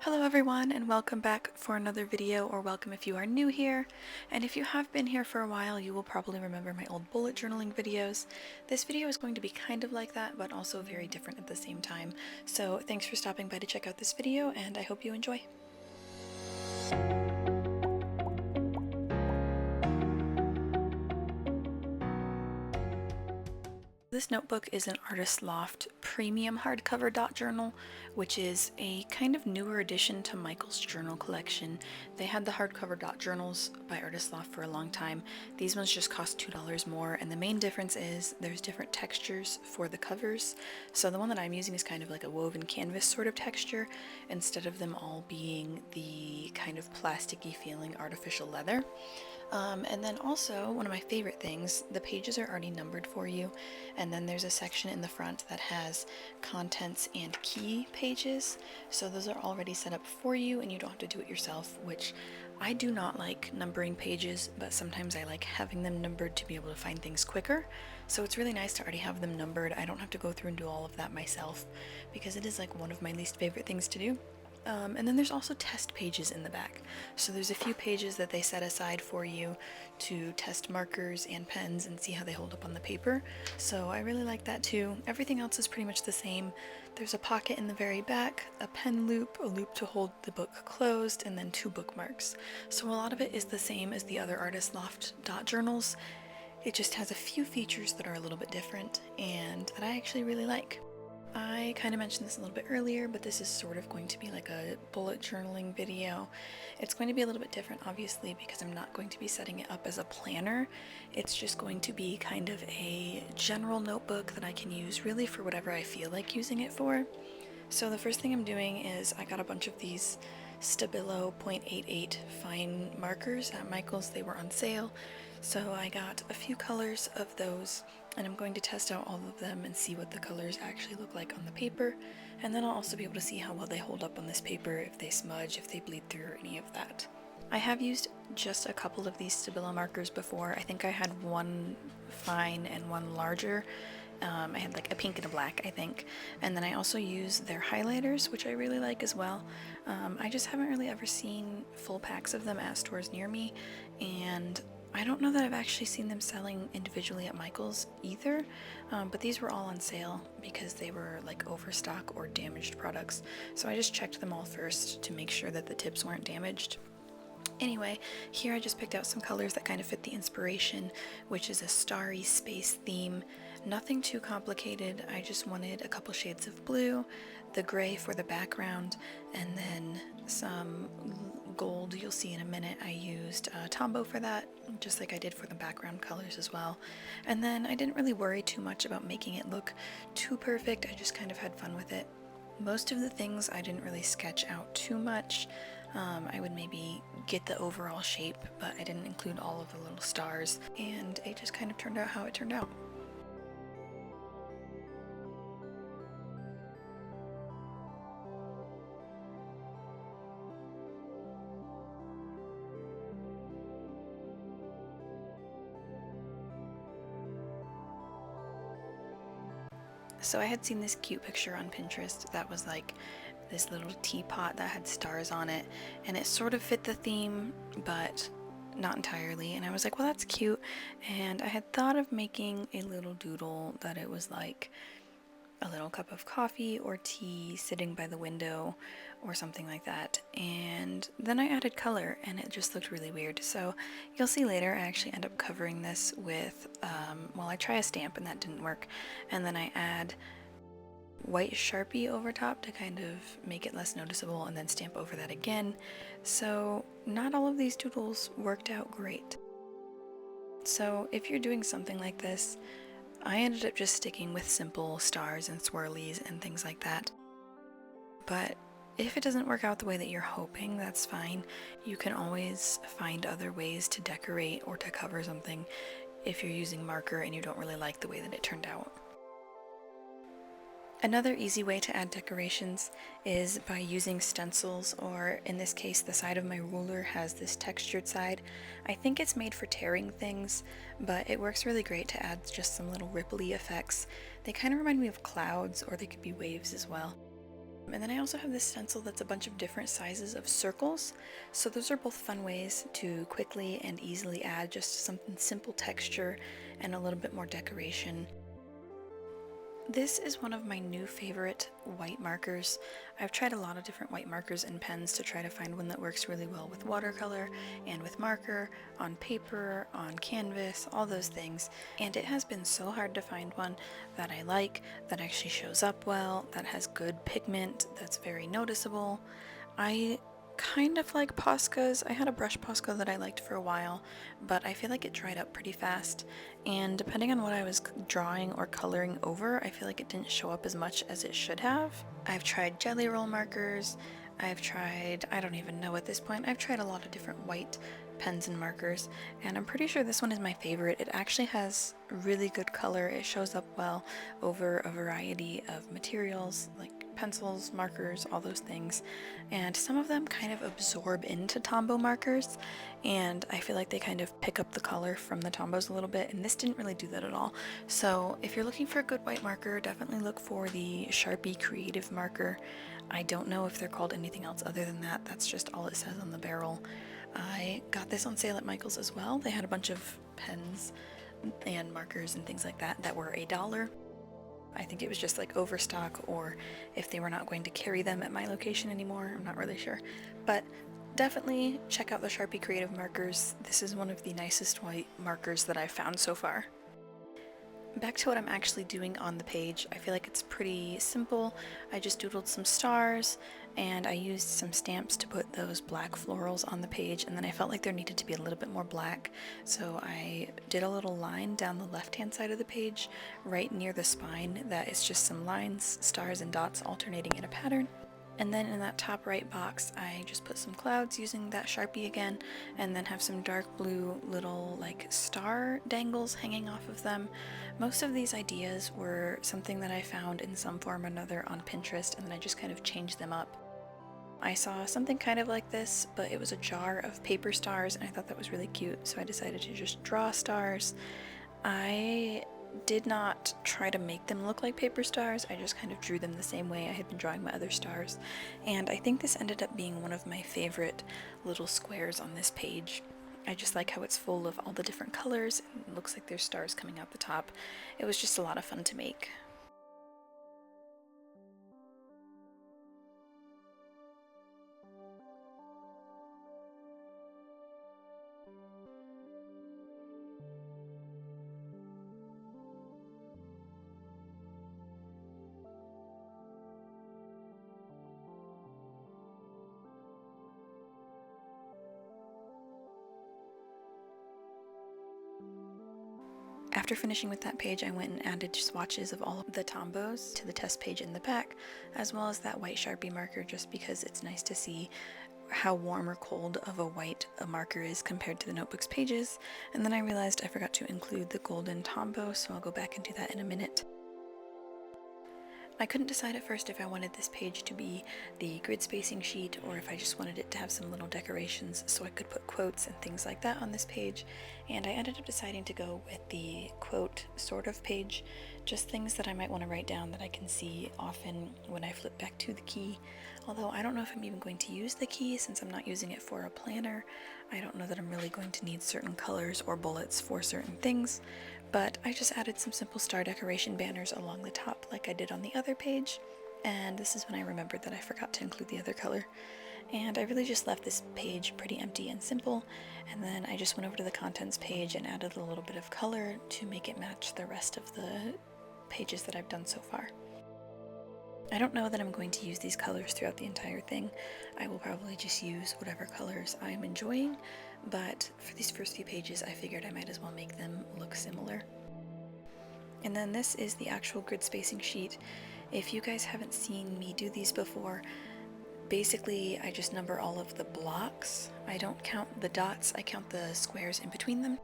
Hello everyone, and welcome back for another video, or welcome if you are new here. And if you have been here for a while, you will probably remember my old bullet journaling videos. This video is going to be kind of like that, but also very different at the same time. So thanks for stopping by to check out this video, and I hope you enjoy. This notebook is an Artist Loft premium hardcover dot journal, which is a kind of newer addition to Michael's journal collection. They had the hardcover dot journals by Artist Loft for a long time. These ones just cost $2 more, and the main difference is there's different textures for the covers. So the one that I'm using is kind of like a woven canvas sort of texture, instead of them all being the kind of plasticky feeling artificial leather. And then also, one of my favorite things, the pages are already numbered for you, and then there's a section in the front that has contents and key pages, so those are already set up for you and you don't have to do it yourself, which I do not like numbering pages, but sometimes I like having them numbered to be able to find things quicker. So it's really nice to already have them numbered. I don't have to go through and do all of that myself, because it is like one of my least favorite things to do. And then there's also test pages in the back. So there's a few pages that they set aside for you to test markers and pens and see how they hold up on the paper. So I really like that too. Everything else is pretty much the same. There's a pocket in the very back, a pen loop, a loop to hold the book closed, and then 2 bookmarks. So a lot of it is the same as the other Artist Loft dot journals. It just has a few features that are a little bit different and that I actually really like. I kind of mentioned this a little bit earlier, but this is sort of going to be like a bullet journaling video. It's going to be a little bit different, obviously, because I'm not going to be setting it up as a planner. It's just going to be kind of a general notebook that I can use really for whatever I feel like using it for. So the first thing I'm doing is I got a bunch of these Stabilo .88 fine markers at Michael's. They were on sale, so I got a few colors of those, and I'm going to test out all of them and see what the colors actually look like on the paper, and then I'll also be able to see how well they hold up on this paper, if they smudge, if they bleed through, or any of that. I have used just a couple of these Stabilo markers before. I think I had one fine and one larger. I had like a pink and a black, I think, and then I also use their highlighters, which I really like as well. I just haven't really ever seen full packs of them at stores near me, and I don't know that I've actually seen them selling individually at Michael's either, but these were all on sale because they were like overstock or damaged products, so I just checked them all first to make sure that the tips weren't damaged. Anyway, here I just picked out some colors that kind of fit the inspiration, which is a starry space theme. Nothing too complicated. I just wanted a couple shades of blue, the gray for the background, and then some gold. You'll see in a minute. I used Tombow for that, just like I did for the background colors as well. And then I didn't really worry too much about making it look too perfect. I just kind of had fun with it. Most of the things I didn't really sketch out too much. I would maybe get the overall shape, but I didn't include all of the little stars, and it just kind of turned out how it turned out. So I had seen this cute picture on Pinterest that was like this little teapot that had stars on it, and it sort of fit the theme, but not entirely, and I was like, well, that's cute. And I had thought of making a little doodle that it was like a little cup of coffee or tea sitting by the window or something like that, and then I added color and it just looked really weird. So you'll see later I actually end up covering this with well, I try a stamp and that didn't work, and then I add white Sharpie over top to kind of make it less noticeable, and then stamp over that again. So not all of these doodles worked out great. So if you're doing something like this, I ended up just sticking with simple stars and swirlies and things like that. But if it doesn't work out the way that you're hoping, that's fine. You can always find other ways to decorate or to cover something if you're using marker and you don't really like the way that it turned out. Another easy way to add decorations is by using stencils, or in this case the side of my ruler has this textured side. I think it's made for tearing things, but it works really great to add just some little ripply effects. They kind of remind me of clouds, or they could be waves as well. And then I also have this stencil that's a bunch of different sizes of circles. So those are both fun ways to quickly and easily add just something simple texture and a little bit more decoration. This is one of my new favorite white markers. I've tried a lot of different white markers and pens to try to find one that works really well with watercolor and with marker, on paper, on canvas, all those things. And it has been so hard to find one that I like, that actually shows up well, that has good pigment, that's very noticeable. I kind of like Poscas. I had a brush Posca that I liked for a while, but I feel like it dried up pretty fast, and depending on what I was drawing or coloring over, I feel like it didn't show up as much as it should have. I've tried jelly roll markers, I've tried, I don't even know at this point, I've tried a lot of different white pens and markers, and I'm pretty sure this one is my favorite. It actually has really good color. It shows up well over a variety of materials like pencils, markers, all those things, and some of them kind of absorb into Tombow markers, and I feel like they kind of pick up the color from the Tombows a little bit, and this didn't really do that at all. So if you're looking for a good white marker, definitely look for the Sharpie Creative marker. I don't know if they're called anything else other than that. That's just all it says on the barrel. I got this on sale at Michael's as well. They had a bunch of pens and markers and things like that that were $1. I think it was just like overstock, or if they were not going to carry them at my location anymore, I'm not really sure. But definitely check out the Sharpie Creative markers. This is one of the nicest white markers that I've found so far. Back to what I'm actually doing on the page, I feel like it's pretty simple. I just doodled some stars, and I used some stamps to put those black florals on the page, and then I felt like there needed to be a little bit more black, so I did a little line down the left-hand side of the page, right near the spine, that is just some lines, stars, and dots alternating in a pattern. And then in that top right box, I just put some clouds using that Sharpie again, and then have some dark blue little like star dangles hanging off of them. Most of these ideas were something that I found in some form or another on Pinterest, and then I just kind of changed them up. I saw something kind of like this, but it was a jar of paper stars, and I thought that was really cute, so I decided to just draw stars. I did not try to make them look like paper stars, I just kind of drew them the same way I had been drawing my other stars, and I think this ended up being one of my favorite little squares on this page. I just like how it's full of all the different colors, and it looks like there's stars coming out the top. It was just a lot of fun to make. After finishing with that page, I went and added swatches of all of the Tombows to the test page in the back, as well as that white Sharpie marker, just because it's nice to see how warm or cold of a white a marker is compared to the notebook's pages. And then I realized I forgot to include the golden Tombow, so I'll go back and do that in a minute. I couldn't decide at first if I wanted this page to be the grid spacing sheet or if I just wanted it to have some little decorations so I could put quotes and things like that on this page, and I ended up deciding to go with the quote sort of page, just things that I might want to write down that I can see often when I flip back to the key. Although I don't know if I'm even going to use the key since I'm not using it for a planner. I don't know that I'm really going to need certain colors or bullets for certain things, but I just added some simple star decoration banners along the top like I did on the other page, and this is when I remembered that I forgot to include the other color. And I really just left this page pretty empty and simple, and then I just went over to the contents page and added a little bit of color to make it match the rest of the pages that I've done so far. I don't know that I'm going to use these colors throughout the entire thing. I will probably just use whatever colors I'm enjoying, but for these first few pages I figured I might as well make them look similar. And then this is the actual grid spacing sheet. If you guys haven't seen me do these before, basically I just number all of the blocks. I don't count the dots, I count the squares in between them.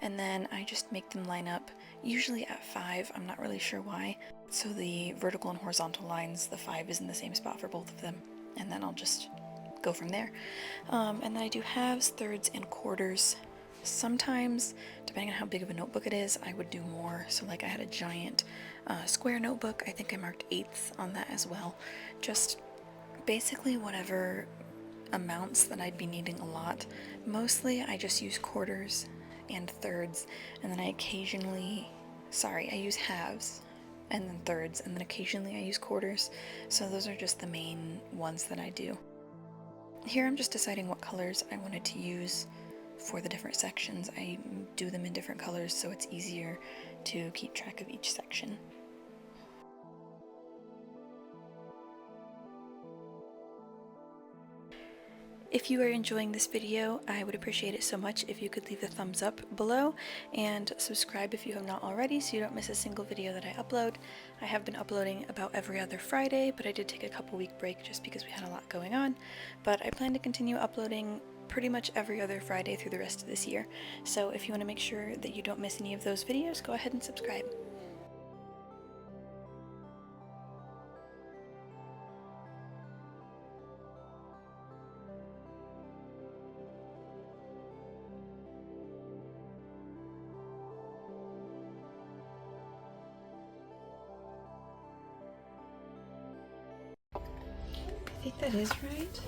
And then I just make them line up, usually at 5, I'm not really sure why. So the vertical and horizontal lines, the 5 is in the same spot for both of them, and then I'll just go from there. And then I do halves, thirds, and quarters. Sometimes, depending on how big of a notebook it is, I would do more. So like I had a giant square notebook, I think I marked eighths on that as well. Just Basically whatever amounts that I'd be needing a lot. Mostly I just use quarters and thirds, and then I use halves and then thirds, and then occasionally I use quarters. So those are just the main ones that I do. Here I'm just deciding what colors I wanted to use for the different sections. I do them in different colors so it's easier to keep track of each section. If you are enjoying this video, I would appreciate it so much if you could leave a thumbs up below and subscribe if you have not already so you don't miss a single video that I upload. I have been uploading about every other Friday, but I did take a couple week break just because we had a lot going on. But I plan to continue uploading pretty much every other Friday through the rest of this year. So if you want to make sure that you don't miss any of those videos, go ahead and subscribe. I think that is right.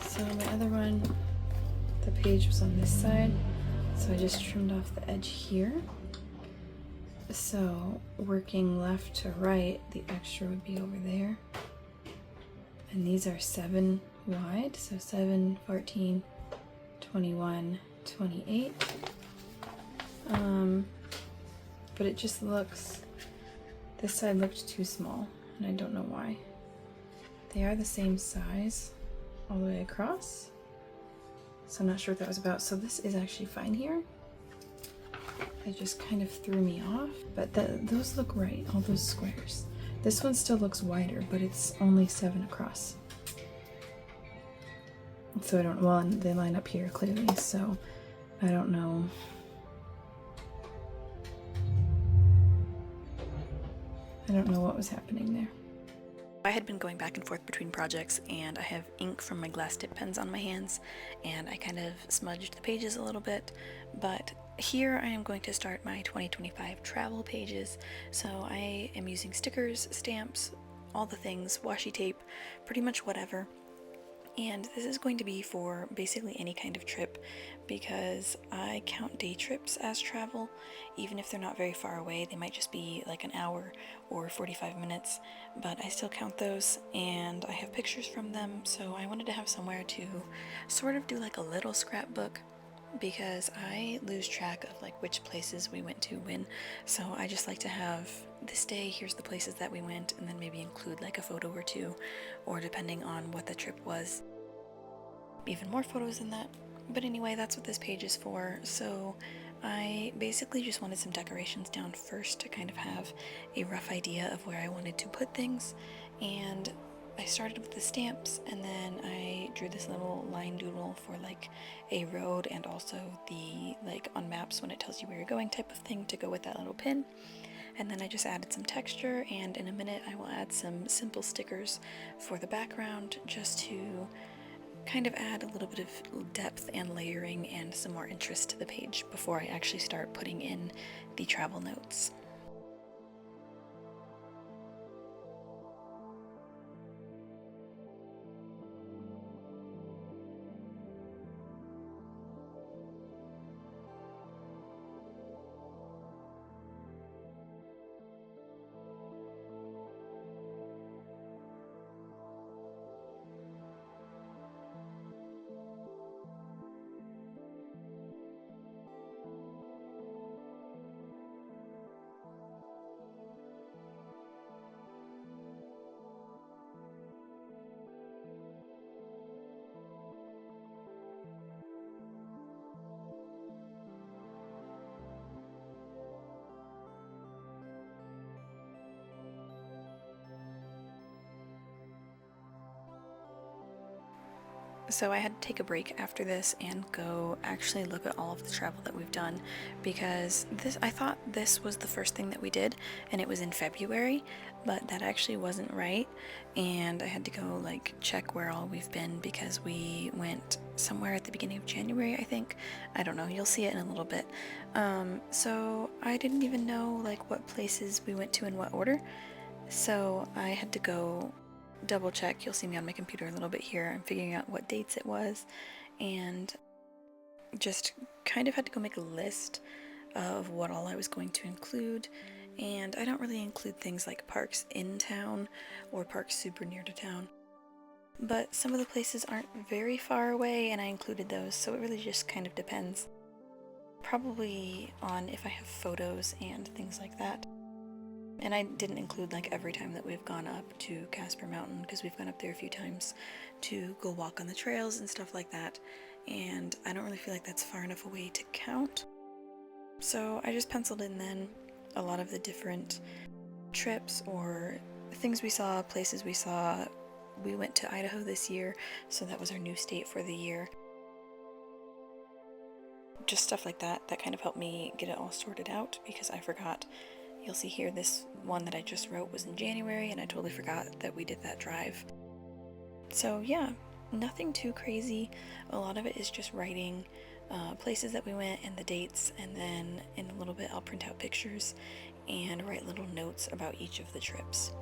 So my other one, the page was on this side, so I just trimmed off the edge here. So working left to right, the extra would be over there. And these are 7 wide, so 7, 14, 21, 28. But it just looks, this side looked too small, and I don't know why. They are the same size all the way across, so I'm not sure what that was about. So this is actually fine here. It just kind of threw me off, but those look right, all those squares. This one still looks wider, but it's only 7 across. So I don't, well, and they line up here clearly, so I don't know. I don't know what was happening there. I had been going back and forth between projects, and I have ink from my glass tip pens on my hands, and I kind of smudged the pages a little bit, but here I am going to start my 2025 travel pages. So I am using stickers, stamps, all the things, washi tape, pretty much whatever. And this is going to be for basically any kind of trip, because I count day trips as travel. Even if they're not very far away, they might just be like an hour or 45 minutes, but I still count those, and I have pictures from them, so I wanted to have somewhere to sort of do like a little scrapbook, because I lose track of like which places we went to when. So I just like to have this day, here's the places that we went, and then maybe include like a photo or two, or depending on what the trip was, even more photos than that. But anyway, that's what this page is for. So I basically just wanted some decorations down first to kind of have a rough idea of where I wanted to put things, and I started with the stamps, and then I drew this little line doodle for like a road, and also the like on maps when it tells you where you're going type of thing to go with that little pin. And then I just added some texture, and in a minute I will add some simple stickers for the background, just to kind of add a little bit of depth and layering and some more interest to the page before I actually start putting in the travel notes. So I had to take a break after this and go actually look at all of the travel that we've done, because I thought this was the first thing that we did, and it was in February, but that actually wasn't right, and I had to go like check where all we've been, because we went somewhere at the beginning of January, I think. I don't know, you'll see it in a little bit. So I didn't even know like what places we went to in what order, so I had to go double check. You'll see me on my computer a little bit here. I'm figuring out what dates it was, and just kind of had to go make a list of what all I was going to include. And I don't really include things like parks in town or parks super near to town, but some of the places aren't very far away and I included those, so it really just kind of depends. Probably on if I have photos and things like that. And I didn't include like every time that we've gone up to Casper Mountain, because we've gone up there a few times to go walk on the trails and stuff like that, and I don't really feel like that's far enough away to count. So I just penciled in then a lot of the different trips or things we saw, places we saw. We went to Idaho this year, so that was our new state for the year. Just stuff like that kind of helped me get it all sorted out, because I forgot. You'll see here this one that I just wrote was in January, and I totally forgot that we did that drive. So yeah, nothing too crazy. A lot of it is just writing places that we went and the dates, and then in a little bit I'll print out pictures and write little notes about each of the trips.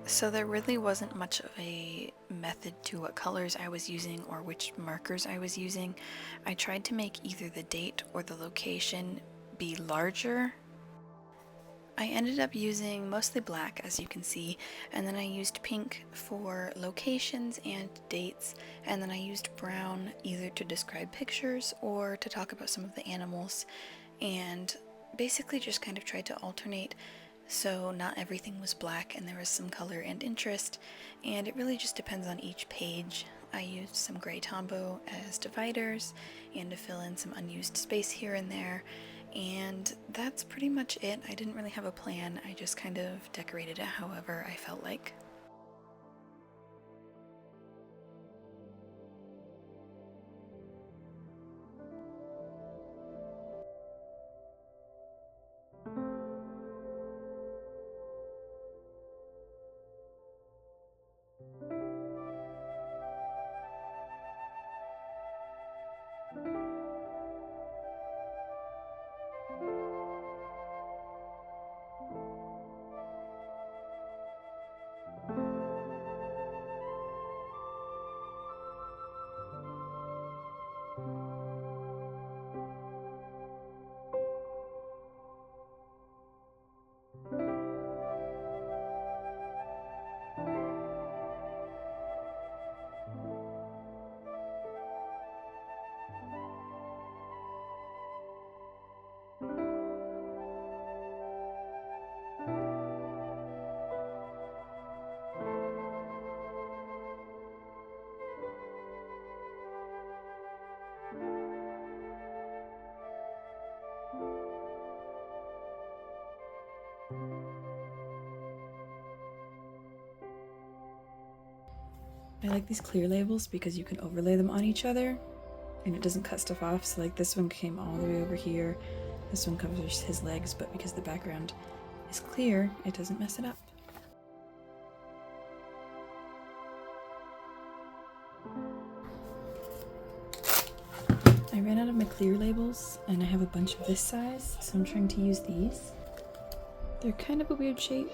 So there really wasn't much of a method to what colors I was using or which markers I was using. I tried to make either the date or the location be larger. I ended up using mostly black, as you can see, and then I used pink for locations and dates, and then I used brown either to describe pictures or to talk about some of the animals, and basically just kind of tried to alternate so not everything was black and there was some color and interest, and it really just depends on each page. I used some gray Tombow as dividers and to fill in some unused space here and there, and that's pretty much it. I didn't really have a plan, I just kind of decorated it however I felt like. I like these clear labels because you can overlay them on each other and it doesn't cut stuff off. So like this one came all the way over here. This one covers his legs, but because the background is clear, it doesn't mess it up. I ran out of my clear labels and I have a bunch of this size, so I'm trying to use these. They're kind of a weird shape.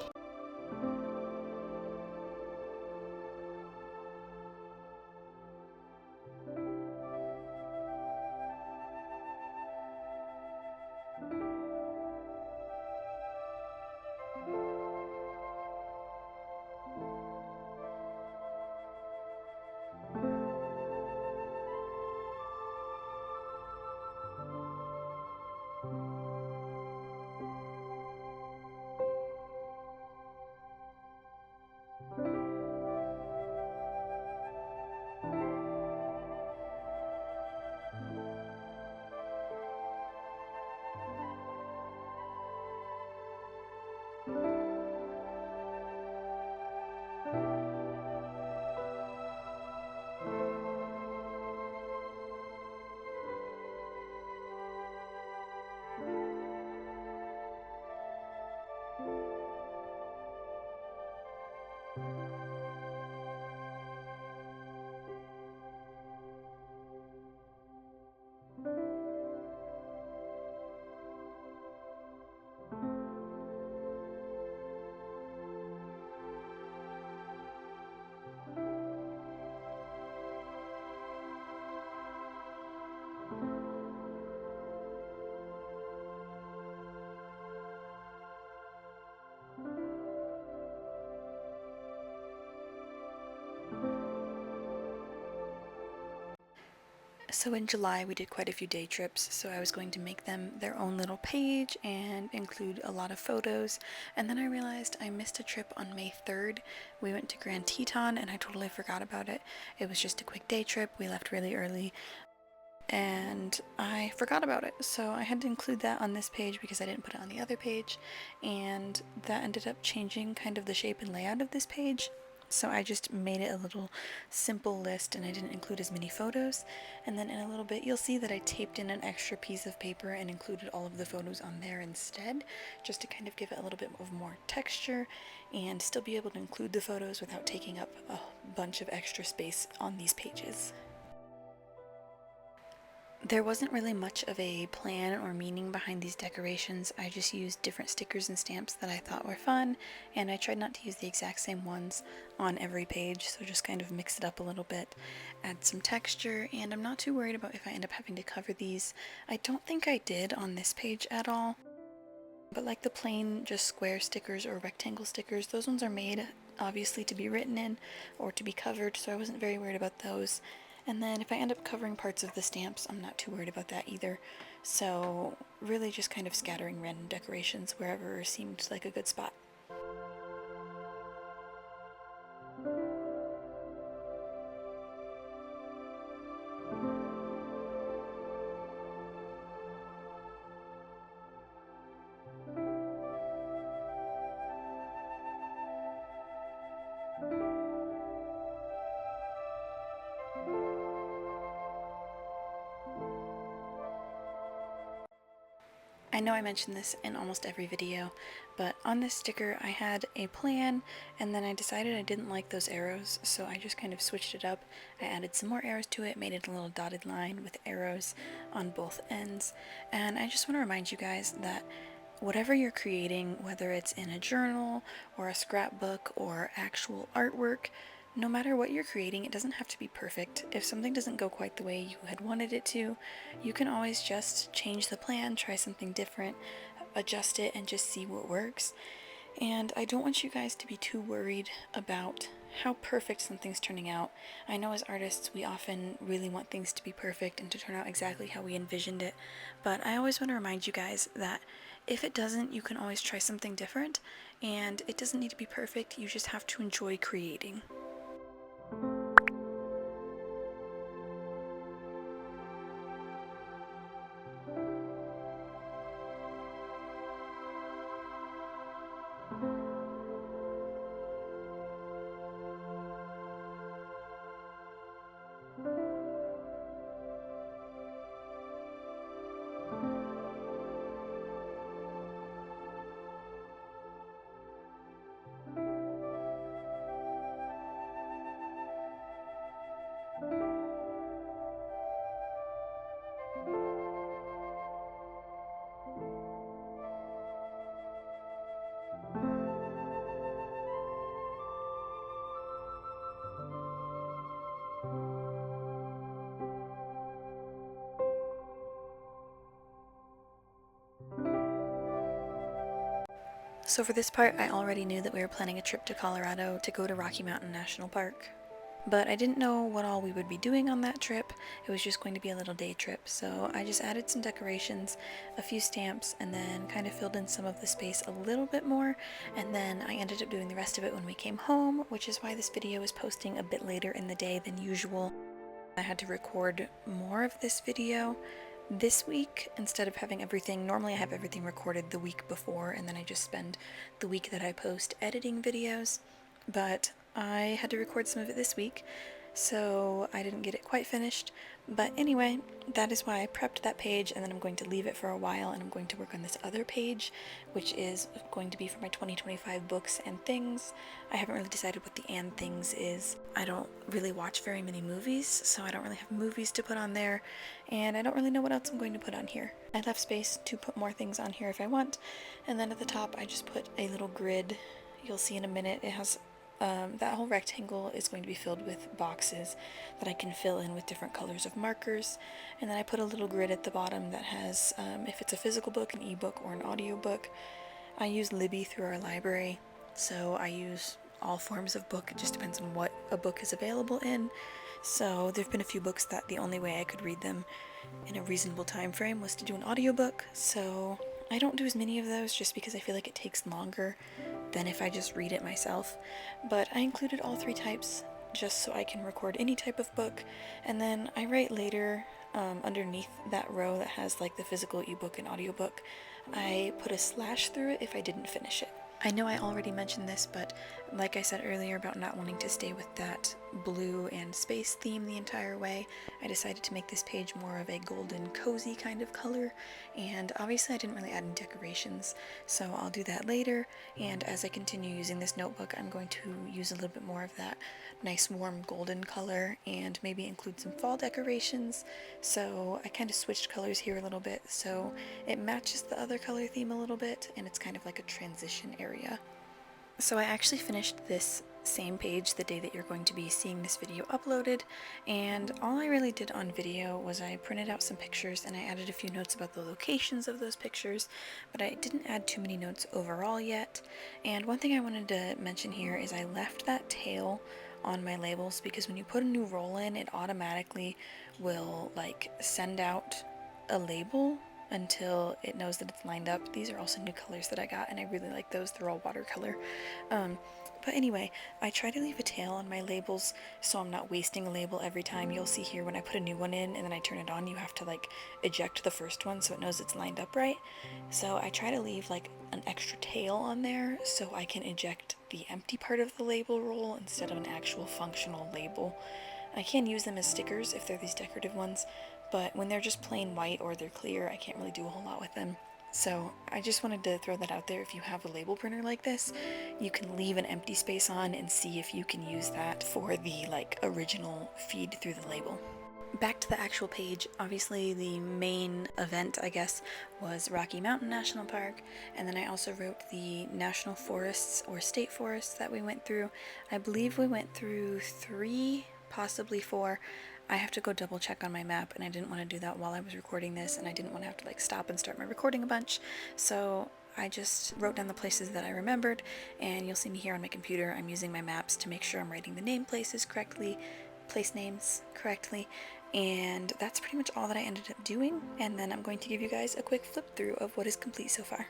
So in July we did quite a few day trips, so I was going to make them their own little page and include a lot of photos, and then I realized I missed a trip on May 3rd. We went to Grand Teton and I totally forgot about it. It was just a quick day trip, we left really early, and I forgot about it, so I had to include that on this page because I didn't put it on the other page, and that ended up changing kind of the shape and layout of this page. So I just made it a little simple list and I didn't include as many photos. And then in a little bit you'll see that I taped in an extra piece of paper and included all of the photos on there instead, just to kind of give it a little bit of more texture and still be able to include the photos without taking up a bunch of extra space on these pages. There wasn't really much of a plan or meaning behind these decorations. I just used different stickers and stamps that I thought were fun, and I tried not to use the exact same ones on every page, so just kind of mix it up a little bit, add some texture, and I'm not too worried about if I end up having to cover these. I don't think I did on this page at all, but like the plain just square stickers or rectangle stickers, those ones are made obviously to be written in or to be covered, so I wasn't very worried about those. And then if I end up covering parts of the stamps, I'm not too worried about that either. So really just kind of scattering random decorations wherever seemed like a good spot. I know I mentioned this in almost every video, but on this sticker I had a plan and then I decided I didn't like those arrows, so I just kind of switched it up. I added some more arrows to it, made it a little dotted line with arrows on both ends, and I just want to remind you guys that whatever you're creating, whether it's in a journal or a scrapbook or actual artwork, no matter what you're creating, it doesn't have to be perfect. If something doesn't go quite the way you had wanted it to, you can always just change the plan, try something different, adjust it, and just see what works. And I don't want you guys to be too worried about how perfect something's turning out. I know as artists we often really want things to be perfect and to turn out exactly how we envisioned it, but I always want to remind you guys that if it doesn't, you can always try something different, and it doesn't need to be perfect, you just have to enjoy creating. So for this part, I already knew that we were planning a trip to Colorado to go to Rocky Mountain National Park. But I didn't know what all we would be doing on that trip. It was just going to be a little day trip, so I just added some decorations, a few stamps, and then kind of filled in some of the space a little bit more, and then I ended up doing the rest of it when we came home, which is why this video is posting a bit later in the day than usual. I had to record more of this video this week instead of having everything. Normally I have everything recorded the week before and then I just spend the week that I post editing videos, but I had to record some of it this week, so I didn't get it quite finished. But anyway, that is why I prepped that page, and then I'm going to leave it for a while and I'm going to work on this other page, which is going to be for my 2025 books and things. I haven't really decided what the and things is. I don't really watch very many movies, so I don't really have movies to put on there, and I don't really know what else I'm going to put on here. I left space to put more things on here if I want, and then at the top I just put a little grid. You'll see in a minute it has that whole rectangle is going to be filled with boxes that I can fill in with different colors of markers, and then I put a little grid at the bottom that has, if it's a physical book, an ebook, or an audio book. I use Libby through our library, so I use all forms of book. It just depends on what a book is available in. So there have been a few books that the only way I could read them in a reasonable time frame was to do an audiobook, so I don't do as many of those just because I feel like it takes longer than if I just read it myself. But I included all three types just so I can record any type of book, and then I write later underneath that row that has like the physical ebook and audiobook, I put a slash through it if I didn't finish it. I know I already mentioned this, but like I said earlier about not wanting to stay with that blue and space theme the entire way, I decided to make this page more of a golden cozy kind of color, and obviously I didn't really add any decorations, so I'll do that later, and as I continue using this notebook, I'm going to use a little bit more of that nice warm golden color and maybe include some fall decorations. So I kind of switched colors here a little bit so it matches the other color theme a little bit, and it's kind of like a transition area. So I actually finished this same page the day that you're going to be seeing this video uploaded, and all I really did on video was I printed out some pictures and I added a few notes about the locations of those pictures, but I didn't add too many notes overall yet. And one thing I wanted to mention here is I left that tail on my labels because when you put a new roll in, it automatically will like send out a label until it knows that it's lined up. These are also new colors that I got and I really like those. They're all watercolor. But anyway, I try to leave a tail on my labels so I'm not wasting a label every time. You'll see here when I put a new one in and then I turn it on, you have to like eject the first one so it knows it's lined up right. So I try to leave like an extra tail on there so I can eject the empty part of the label roll instead of an actual functional label. I can use them as stickers if they're these decorative ones, but when they're just plain white or they're clear, I can't really do a whole lot with them. So I just wanted to throw that out there. If you have a label printer like this, you can leave an empty space on and see if you can use that for the like original feed through the label. Back to the actual page, obviously the main event, I guess, was Rocky Mountain National Park, and then I also wrote the national forests or state forests that we went through. I believe we went through 3, possibly 4. I have to go double check on my map, and I didn't want to do that while I was recording this, and I didn't want to have to like stop and start my recording a bunch, so I just wrote down the places that I remembered, and you'll see me here on my computer. I'm using my maps to make sure I'm writing the name places correctly, place names correctly, and that's pretty much all that I ended up doing, and then I'm going to give you guys a quick flip through of what is complete so far.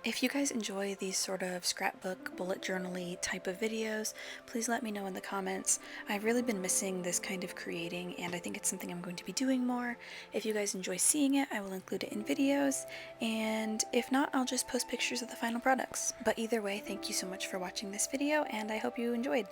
If you guys enjoy these sort of scrapbook, bullet journal-y type of videos, please let me know in the comments. I've really been missing this kind of creating, and I think it's something I'm going to be doing more. If you guys enjoy seeing it, I will include it in videos, and if not, I'll just post pictures of the final products. But either way, thank you so much for watching this video, and I hope you enjoyed.